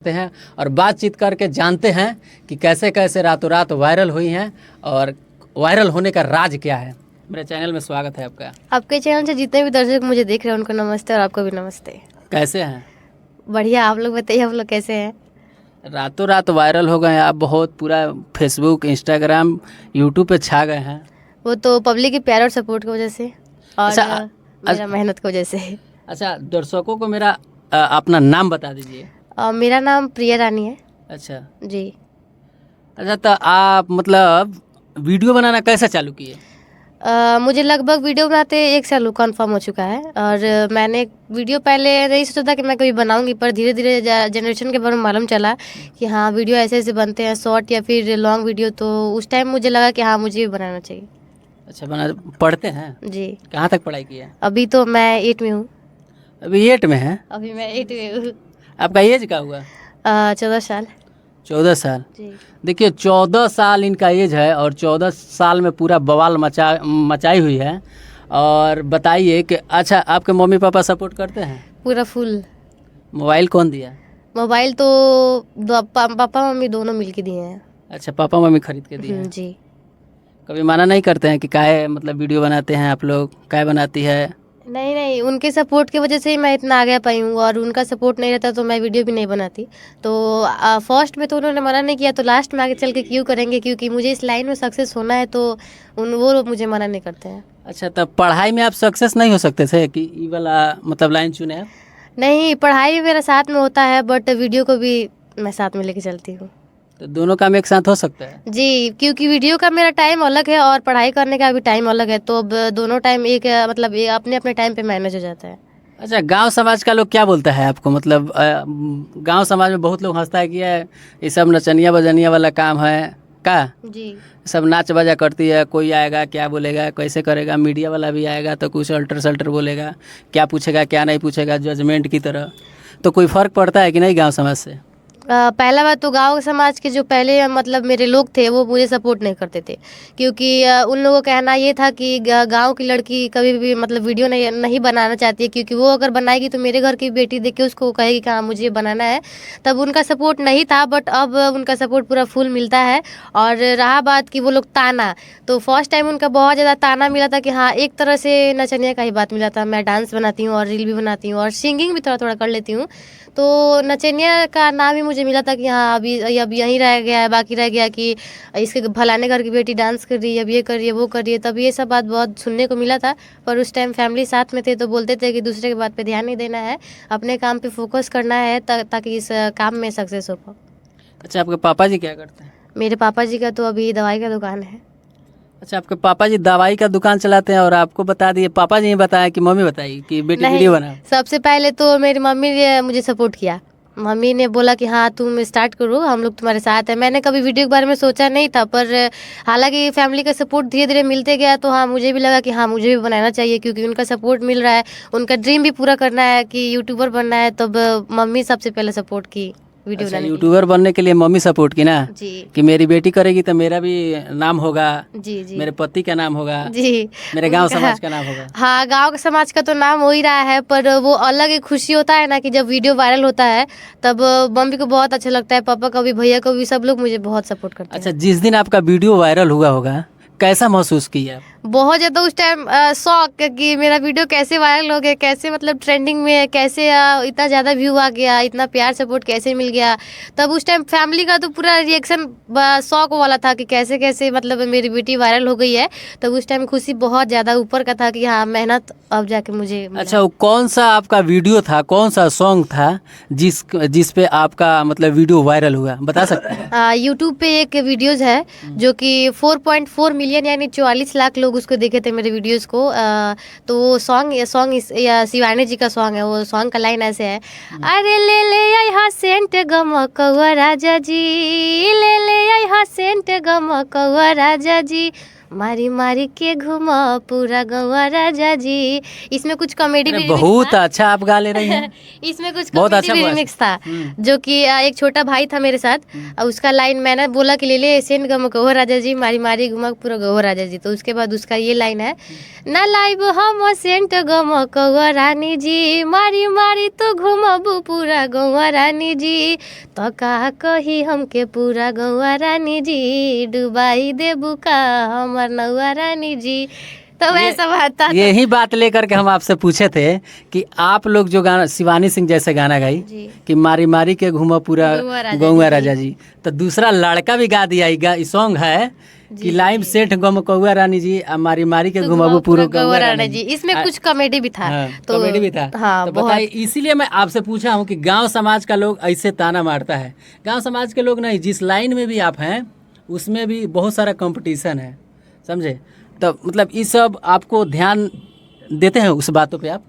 करते हैं और बातचीत करके जानते हैं कि कैसे कैसे रातों रात वायरल हुई हैं और वायरल होने का राज क्या है। मेरे चैनल में स्वागत है आपका। आपके चैनल से जितने भी दर्शक मुझे देख रहे हैं उनको नमस्ते और आपको भी नमस्ते। कैसे हैं? बढ़िया, आप लोग बताइए, आप लोग कैसे हैं? रातों रात वायरल हो गए हैं आप, बहुत पूरा फेसबुक, इंस्टाग्राम, यूट्यूब पे छा गए हैं। वो तो पब्लिक के प्यार और सपोर्ट की वजह से और अच्छा, मेरा मेहनत की वजह से। अच्छा, दर्शकों को मेरा अपना नाम बता दीजिए। मेरा नाम प्रिया रानी है। अच्छा जी। अच्छा, तो आप मतलब वीडियो बनाना कैसे चालू किए? मुझे लगभग वीडियो बनाते 1 साल कन्फर्म हो चुका है और मैंने वीडियो पहले नहीं सोचा था कि मैं कभी बनाऊंगी, पर धीरे धीरे जनरेशन के बारे में मालूम चला कि हाँ वीडियो ऐसे ऐसे बनते हैं, शॉर्ट या फिर लॉन्ग वीडियो। तो उस टाइम मुझे लगा कि हाँ मुझे भी बनाना चाहिए। अच्छा, बना पढ़ते हैं? जी। कहाँ तक पढ़ाई की है? अभी तो मैं 8 में हूँ। अभी 8 में है? अभी मैं 8 में हूँ। आपका एज क्या हुआ? 14 साल। 14 साल। जी। देखिए 14 साल इनका एज है और 14 साल में पूरा बवाल मचाई हुई है। और बताइए कि अच्छा, आपके मम्मी पापा सपोर्ट करते हैं? पूरा फुल। मोबाइल कौन दिया? मोबाइल तो पापा मम्मी दोनों मिलके दिए हैं। अच्छा, पापा मम्मी खरीद के दिए हैं। जी। कभी मना नहीं करते हैं कि काहे मतलब वीडियो बनाते हैं आप लोग, काहे बनाती है? नहीं नहीं, उनके सपोर्ट की वजह से ही मैं इतना आगे पाई हूँ और उनका सपोर्ट नहीं रहता तो मैं वीडियो भी नहीं बनाती। तो फर्स्ट में तो उन्होंने मना नहीं किया, तो लास्ट में आगे चल के क्यों करेंगे, क्योंकि मुझे इस लाइन में सक्सेस होना है। तो वो लोग मुझे मना नहीं करते हैं। अच्छा, तब पढ़ाई में आप सक्सेस नहीं हो सकते थे कि ये वाला मतलब लाइन चुने आप? नहीं, पढ़ाई भी मेरा साथ में होता है बट वीडियो को भी मैं साथ में लेके चलती हूँ। तो दोनों काम एक साथ हो सकता है? जी, क्योंकि वीडियो का मेरा टाइम अलग है और पढ़ाई करने का भी टाइम अलग है, तो अब दोनों टाइम एक मतलब अपने अपने टाइम पे मैनेज हो जाता है। अच्छा, गांव समाज का लोग क्या बोलता है आपको? मतलब गांव समाज में बहुत लोग हंसता है कि ये सब नचनिया बजनिया वाला काम है का, जी। सब नाच बजा करती है, कोई आएगा क्या बोलेगा, कैसे करेगा, मीडिया वाला भी आएगा तो कुछ अल्टर सल्टर बोलेगा, क्या पूछेगा क्या नहीं पूछेगा, जजमेंट की तरह। तो कोई फ़र्क पड़ता है कि नहीं गांव समाज से? पहला बात तो गांव समाज के जो पहले मतलब मेरे लोग थे वो मुझे सपोर्ट नहीं करते थे, क्योंकि उन लोगों का कहना ये था कि गांव की लड़की कभी भी मतलब वीडियो नहीं बनाना चाहती है, क्योंकि वो अगर बनाएगी तो मेरे घर की बेटी देख के उसको कहेगी कि हाँ मुझे बनाना है। तब उनका सपोर्ट नहीं था, बट अब उनका सपोर्ट पूरा फुल मिलता है। और रहा बात कि वो लोग ताना, तो फर्स्ट टाइम उनका बहुत ज़्यादा ताना मिला था कि हाँ एक तरह से नचनिया का ही बात मिला था। मैं डांस बनाती हूँ और रील भी बनाती हूँ और सिंगिंग भी थोड़ा थोड़ा कर लेती हूँ, तो नचनिया का नाम ही मुझे मिला था कि हाँ अभी अब यहीं रह गया है, बाकी रह गया कि इसके फलाने घर की बेटी डांस कर रही है, अब ये कर रही है वो कर रही है। तब ये सब बात बहुत सुनने को मिला था, पर उस टाइम फैमिली साथ में थे तो बोलते थे कि दूसरे की बात पे ध्यान नहीं देना है, अपने काम पे फोकस करना है ताकि इस काम में सक्सेस हो पाओ। अच्छा, आपके पापा जी क्या करते हैं? मेरे पापा जी का तो अभी दवाई का दुकान है। अच्छा, आपके पापा जी दवाई का दुकान चलाते हैं और आपको बता दिए, पापा जी ने बताया कि मम्मी बताई कि बेटी नहीं, वीडियो बना? सबसे पहले तो मेरी मम्मी ने मुझे सपोर्ट किया। मम्मी ने बोला कि हाँ तुम स्टार्ट करो, हम लोग तुम्हारे साथ हैं। मैंने कभी वीडियो के बारे में सोचा नहीं था, पर हालांकि फैमिली का सपोर्ट धीरे धीरे मिलते गया तो हाँ मुझे भी लगा कि हाँ मुझे भी बनाना चाहिए, क्योंकि उनका सपोर्ट मिल रहा है, उनका ड्रीम भी पूरा करना है कि यूट्यूबर बनना है। तब मम्मी सबसे पहले सपोर्ट की वीडियो अच्छा, बनाने के यूट्यूबर बनने के लिए मम्मी सपोर्ट की ना? जी। कि मेरी बेटी करेगी तो मेरा भी नाम होगा, जी। जी। मेरे पति का नाम होगा, जी। मेरे गांव उनका समाज का नाम होगा। हाँ, गांव के समाज का तो नाम हो ही रहा है, पर वो अलग एक खुशी होता है ना कि जब वीडियो वायरल होता है तब मम्मी को बहुत अच्छा लगता है, पापा को भी, भैया को भी, सब लोग मुझे बहुत सपोर्ट करते हैं। अच्छा, जिस दिन आपका वीडियो वायरल हुआ होगा कैसा महसूस किया आप? बहुत ज़्यादा उस टाइम शौक कि मेरा वीडियो कैसे वायरल हो गया, कैसे मतलब ट्रेंडिंग में, कैसे इतना ज़्यादा व्यू आ गया, इतना प्यार सपोर्ट कैसे मिल गया। तब उस टाइम फैमिली का तो पूरा रिएक्शन शौक वाला था कि कैसे कैसे मतलब मेरी बेटी वायरल हो गई है। तब उस टाइम खुशी बहुत ज़्यादा ऊपर का था कि हाँ मेहनत अब जाके मुझे मिला। अच्छा, वो कौन सा आपका वीडियो था, कौन सा सॉन्ग था जिस पे आपका मतलब वीडियो वायरल हुआ, बता सकते हैं? यूट्यूब पे एक वीडियोज़ है जो कि 4.4 मिलियन यानी 44 लाख लोग उसको देखे थे मेरे वीडियोज़ को। तो वो सॉन्ग या शिवानी जी का सॉन्ग है। वो सॉन्ग का लाइन ऐसे है, अरे ले ले आई सेंट गमकवा राजा जी, ले ले आई सेंट गमकवा राजा जी, मारी मारी के घुमा पूरा गौवा राजा जी। इसमें कुछ कॉमेडी भी बहुत remix था। अच्छा आप गा ले रही हैं। इसमें कुछ बहुत कॉमेडी अच्छा भी voice। रिमिक्स था, जो कि एक छोटा भाई था मेरे साथ, उसका लाइन मैंने बोला कि ले ले सेंट गम कहो राजा जी, मारी मारी घुमा पूरा गहो राजा जी। तो उसके बाद उसका ये लाइन है, ना लाइब हम सेंट गम कहो रानी जी, मारी मारी तो घुमाबू पूरा गौवा रानी जी, तो का कही हमके पूरा गौवा रानी जी, डुबाई देबू का हमर नौवा रानी जी। तो वैसा बात था। यही बात लेकर के हम आपसे पूछे थे कि आप लोग जो गाना शिवानी सिंह जैसे गाना गाई जी। कि मारी मारी के घूमा पूरा गौवा राजा जी, तो दूसरा लड़का भी गा दिया ई सॉन्ग है कि लाइव सेठ गम कौआ रानी जी मारी मारी के घुमाबू पूरा गौवा रानी जी। इसमें कुछ कॉमेडी भी था। हाँ, तो कॉमेडी भी था। हाँ, तो बताइए, इसीलिए मैं आपसे पूछा हूँ कि गांव समाज का लोग ऐसे ताना मारता है। गांव समाज के लोग नहीं, जिस लाइन में भी आप हैं उसमें भी बहुत सारा कंपटीशन है, समझे। तो मतलब ये सब आपको ध्यान देते हैं उस बातों पे आप?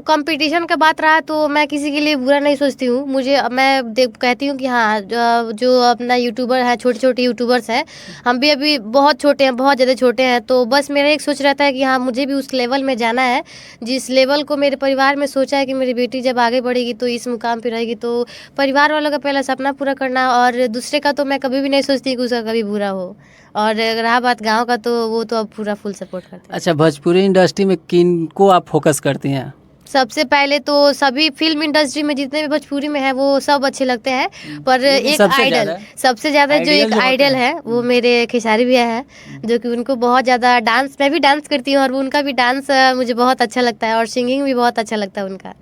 कंपटीशन का बात रहा तो मैं किसी के लिए बुरा नहीं सोचती हूँ। मैं कहती हूँ कि हाँ, जो अपना यूट्यूबर है, छोटे छोटे यूट्यूबर्स हैं, हम भी अभी बहुत छोटे हैं, बहुत ज़्यादा छोटे हैं। तो बस मेरा एक सोच रहता है कि हाँ, मुझे भी उस लेवल में जाना है जिस लेवल को मेरे परिवार में सोचा है कि मेरी बेटी जब आगे बढ़ेगी तो इस मुकाम पे रहेगी। तो परिवार वालों का पहला सपना पूरा करना, और दूसरे का तो मैं कभी भी नहीं सोचती कि उसका कभी बुरा हो। और रहा बात गाँव का, तो वो तो अब पूरा फुल सपोर्ट करते हैं। अच्छा, भोजपुरी इंडस्ट्री में किन को आप फोकस करती हैं? सबसे पहले तो सभी फिल्म इंडस्ट्री में जितने भी भोजपुरी में है वो सब अच्छे लगते हैं, पर एक आइडल सबसे ज़्यादा जो एक आइडल है वो मेरे खेसारी भैया है, जो कि उनको बहुत ज़्यादा डांस, मैं भी डांस करती हूँ और उनका भी डांस मुझे बहुत अच्छा लगता है, और सिंगिंग भी बहुत अच्छा लगता है उनका।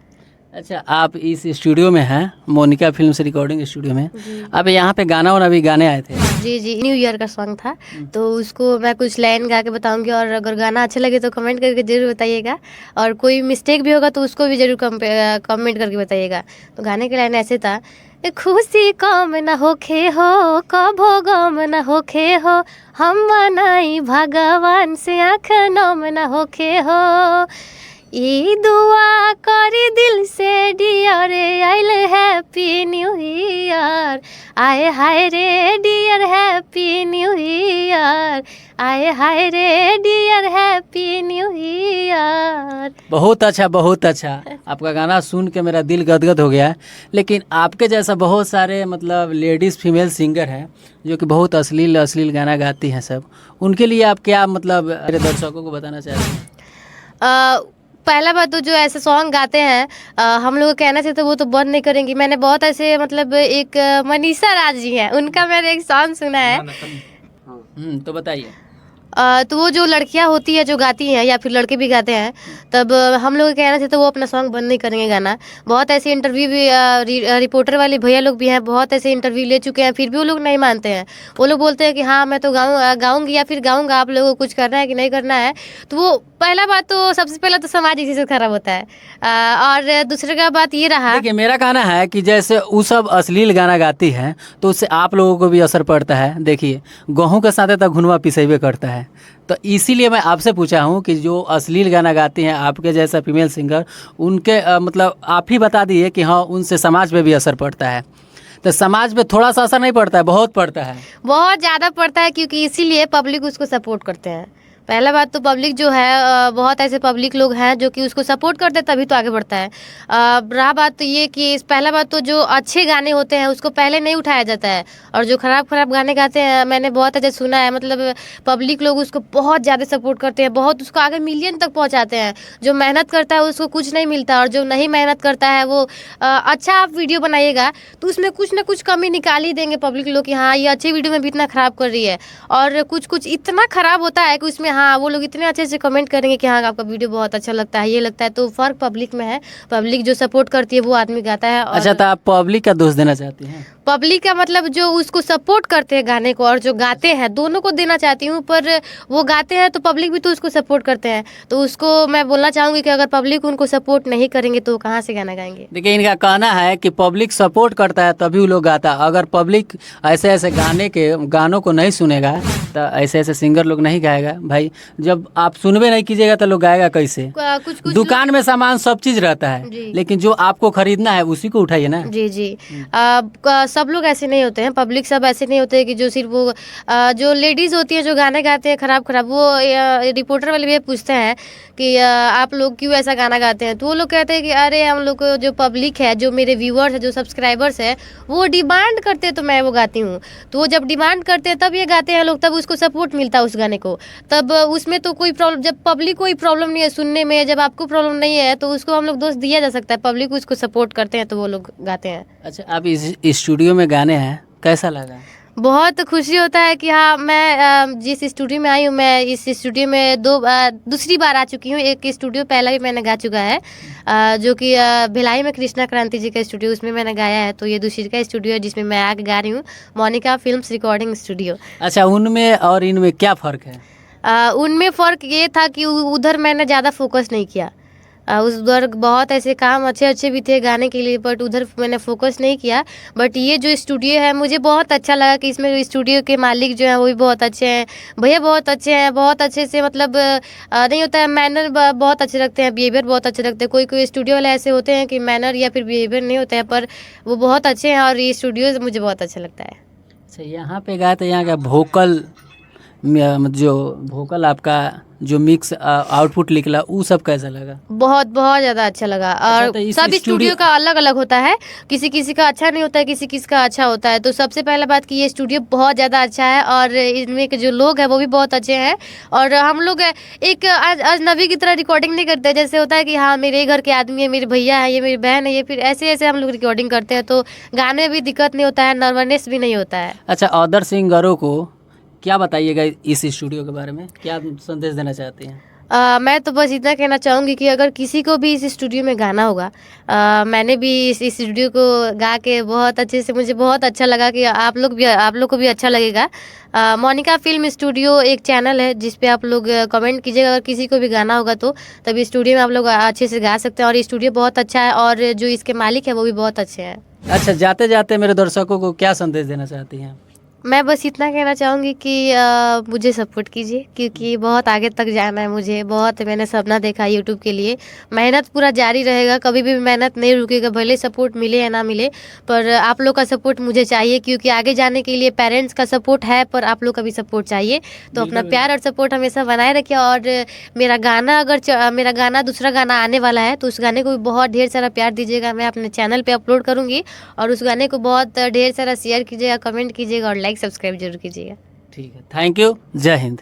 अच्छा, आप इस स्टूडियो में हैं, मोनिका फिल्म से रिकॉर्डिंग स्टूडियो में। अब यहाँ पे गाना वाना भी गाने आए थे। जी जी, न्यू ईयर का सॉन्ग था, तो उसको मैं कुछ लाइन गा के बताऊंगी, और अगर गाना अच्छा लगे तो कमेंट करके ज़रूर बताइएगा, और कोई मिस्टेक भी होगा तो उसको भी ज़रूर कमेंट करके बताइएगा। तो गाने की लाइन ऐसे था, खुशी कम न होखे हो, कभो गम न होखे हो, हम मनाई भगवान से आँख नम न होखे हो, ई दुआ करी दिल से डियर, आइल हैप्पी न्यू ईयर, आए हाय रे डियर हैप्पी न्यू ईयर, आए हाय रे डियर हैप्पी न्यू ईयर। बहुत अच्छा, बहुत अच्छा। आपका गाना सुन के मेरा दिल गदगद हो गया। लेकिन आपके जैसा बहुत सारे मतलब लेडीज़ फीमेल सिंगर हैं जो कि बहुत अश्लील अश्लील गाना गाती हैं सब, उनके लिए आप क्या मतलब मेरे दर्शकों को बताना चाहते हैं? पहला बात तो जो ऐसे सॉन्ग गाते हैं, हम लोग कहने से तो वो तो बंद नहीं करेंगी। मैंने बहुत ऐसे मतलब एक मनीषा राज जी हैं, उनका मैंने एक सॉन्ग सुना है। तो बताइए। तो वो जो लड़कियां होती है जो गाती हैं, या फिर लड़के भी गाते हैं, तब हम लोग कहना थे तो वो अपना सॉन्ग बंद नहीं करेंगे गाना। बहुत ऐसे इंटरव्यू भी रिपोर्टर वाले भैया लोग भी हैं, बहुत ऐसे इंटरव्यू ले चुके हैं, फिर भी वो लोग नहीं मानते हैं। वो लोग बोलते हैं कि हाँ मैं तो गाऊंगी या फिर गाऊंगा, आप लोगों को कुछ करना है कि नहीं करना है। तो वो पहला बात तो सबसे पहला तो समाज इसी से खराब होता है, और दूसरे का बात ये रहा। देखिए, मेरा कहना है कि जैसे वो सब अश्लील गाना गाती हैं तो उससे आप लोगों को भी असर पड़ता है। देखिए, गेहूं के साथ तक घुनवा पिसेबे करता है, तो इसीलिए मैं आपसे पूछा हूं कि जो अश्लील गाना गाती हैं आपके जैसा फीमेल सिंगर, उनके मतलब आप ही बता दिए कि हाँ उनसे समाज पे भी असर पड़ता है। तो समाज पे थोड़ा सा असर नहीं पड़ता है, बहुत पड़ता है, बहुत ज़्यादा पड़ता है, क्योंकि इसीलिए पब्लिक उसको सपोर्ट करते हैं। पहला बात तो पब्लिक जो है, बहुत ऐसे पब्लिक लोग हैं जो कि उसको सपोर्ट करते हैं, तभी तो आगे बढ़ता है। रहा बात तो ये कि पहला बात तो जो अच्छे गाने होते हैं उसको पहले नहीं उठाया जाता है, और जो खराब गाने गाते हैं मैंने बहुत अच्छा सुना है, मतलब पब्लिक लोग उसको बहुत ज़्यादा सपोर्ट करते हैं, बहुत उसको आगे मिलियन तक पहुँचाते हैं। जो मेहनत करता है उसको कुछ नहीं मिलता, और जो नहीं मेहनत करता है वो अच्छा आप वीडियो बनाइएगा तो उसमें कुछ ना कुछ कमी निकाल ही देंगे पब्लिक लोग कि हाँ ये अच्छे वीडियो में भी इतना ख़राब कर रही है, और कुछ कुछ इतना ख़राब होता है कि उसमें हाँ वो लोग इतने अच्छे से कमेंट करेंगे कि हाँ आपका वीडियो बहुत अच्छा लगता है, ये लगता है। तो फ़र्क पब्लिक में है, पब्लिक जो सपोर्ट करती है वो आदमी गाता है। और अच्छा, तो आप पब्लिक का दोष देना चाहती हैं? पब्लिक का मतलब जो उसको सपोर्ट करते हैं गाने को और जो गाते हैं, दोनों को देना चाहती हूँ। पर वो गाते हैं तो पब्लिक भी तो उसको सपोर्ट करते हैं, तो उसको मैं बोलना चाहूँगी कि अगर पब्लिक उनको सपोर्ट नहीं करेंगे तो कहाँ से गाना गाएंगे। देखिए, इनका कहना है कि पब्लिक सपोर्ट करता है तभी वो लोग गाता है। अगर पब्लिक ऐसे ऐसे गानों को नहीं सुनेगा तो ऐसे ऐसे सिंगर लोग नहीं गाएगा। भाई, जब आप सुनबे नहीं कीजिएगा तो लोग गाएगा कैसे। कुछ कुछ दुकान में सामान सब चीज रहता जी। है, लेकिन जो आपको खरीदना है उसी को उठाइए ना। जी जी। सब लोग ऐसे नहीं होते हैं, पब्लिक सब ऐसे नहीं होते हैं कि जो सिर्फ वो जो लेडीज़ होती है जो गाने गाते हैं खराब खराब, वो रिपोर्टर वाले भी पूछते हैं कि आप लोग क्यों ऐसा गाना गाते हैं, तो वो लोग कहते हैं कि अरे हम लोग को जो पब्लिक है, जो मेरे व्यूअर्स है, जो सब्सक्राइबर्स है, वो डिमांड करते हैं तो मैं वो गाती हूँ। तो वो जब डिमांड करते हैं तब ये गाते हैं लोग, तब उसको सपोर्ट मिलता है उस गाने को। तब उसमें तो कोई प्रॉब्लम, जब पब्लिक कोई प्रॉब्लम नहीं है सुनने में, जब आपको प्रॉब्लम नहीं है तो उसको हम लोग दोष दिया जा सकता है। पब्लिक उसको सपोर्ट करते हैं तो वो लोग गाते हैं। अच्छा, आप इस स्टूडियो में गाने हैं, कैसा लगा? बहुत खुशी होता है कि हाँ, मैं जिस स्टूडियो में आई हूँ, मैं इस स्टूडियो में दूसरी बार आ चुकी हूँ। एक स्टूडियो पहला भी मैंने गा चुका है, जो कि भिलाई में कृष्णा क्रांति जी का स्टूडियो, उसमें मैंने गाया है। तो ये दूसरी का स्टूडियो है जिसमें मैं आके गा रही हूँ, मोनिका फिल्म्स रिकॉर्डिंग स्टूडियो। अच्छा, उनमें और इनमें क्या फ़र्क है? उनमें फ़र्क ये था कि उधर मैंने ज़्यादा फोकस नहीं किया। उधर बहुत ऐसे काम अच्छे अच्छे भी थे गाने के लिए, बट उधर मैंने फोकस नहीं किया। बट ये जो स्टूडियो है मुझे बहुत अच्छा लगा कि इसमें स्टूडियो के मालिक जो हैं वो भी बहुत अच्छे हैं, भैया बहुत अच्छे हैं, बहुत अच्छे से मतलब नहीं होता है मैनर बहुत अच्छे रखते हैं, बिहेवियर बहुत अच्छे रखते हैं। कोई कोई स्टूडियो वाले ऐसे होते हैं कि मैनर या फिर बिहेवियर नहीं होते हैं, पर वो बहुत अच्छे हैं और ये स्टूडियो मुझे बहुत अच्छा लगता है। अच्छा, यहाँ पे गाए तो यहाँ का जो वोकल आपका जो मिक्स आउटपुट निकला वो सब कैसा लगा? बहुत बहुत ज़्यादा अच्छा लगा। और तो इस सब स्टूडियो का अलग अलग होता है, किसी किसी का अच्छा नहीं होता है, किसी किसी का अच्छा होता है। तो सबसे पहला बात कि ये स्टूडियो बहुत ज़्यादा अच्छा है और इनमें के जो लोग हैं वो भी बहुत अच्छे हैं। और हम लोग एक अजनबी की तरह रिकॉर्डिंग नहीं करते, जैसे होता है कि हाँ मेरे घर के आदमी है, मेरे भैया है, ये मेरी बहन है, ये फिर ऐसे ऐसे हम लोग रिकॉर्डिंग करते हैं। तो गाने में भी दिक्कत नहीं होता है, नर्वसनेस भी नहीं होता है। अच्छा, अदर सिंगरों को क्या बताइएगा इस स्टूडियो के बारे में, क्या संदेश देना चाहते हैं? मैं तो बस इतना कहना चाहूँगी कि अगर किसी को भी इस स्टूडियो में गाना होगा, मैंने भी इस स्टूडियो को गा के बहुत अच्छे से, मुझे बहुत अच्छा लगा कि आप लोग को भी अच्छा लगेगा। मोनिका फिल्म स्टूडियो एक चैनल है जिस पे आप लोग कमेंट कीजिएगा, अगर किसी को भी गाना होगा तो तब इस स्टूडियो में आप लोग अच्छे से गा सकते हैं। और ये स्टूडियो बहुत अच्छा है और जो इसके मालिक है वो भी बहुत अच्छे हैं। अच्छा, जाते जाते मेरे दर्शकों को क्या संदेश देना चाहती हैं? मैं बस इतना कहना चाहूँगी कि मुझे सपोर्ट कीजिए, क्योंकि बहुत आगे तक जाना है मुझे। बहुत मैंने सपना देखा यूट्यूब के लिए, मेहनत पूरा जारी रहेगा, कभी भी मेहनत नहीं रुकेगा, भले सपोर्ट मिले या ना मिले, पर आप लोग का सपोर्ट मुझे चाहिए। क्योंकि आगे जाने के लिए पेरेंट्स का सपोर्ट है, पर आप लोग का भी सपोर्ट चाहिए। तो अपना प्यार और सपोर्ट हमेशा बनाए रखिए। और मेरा गाना दूसरा गाना आने वाला है, तो उस गाने को भी बहुत ढेर सारा प्यार दीजिएगा। मैं अपने चैनल पर अपलोड करूँगी और उस गाने को बहुत ढेर सारा शेयर कीजिएगा, कमेंट कीजिएगा और सब्सक्राइब जरूर कीजिएगा। ठीक है, थैंक यू, जय हिंद।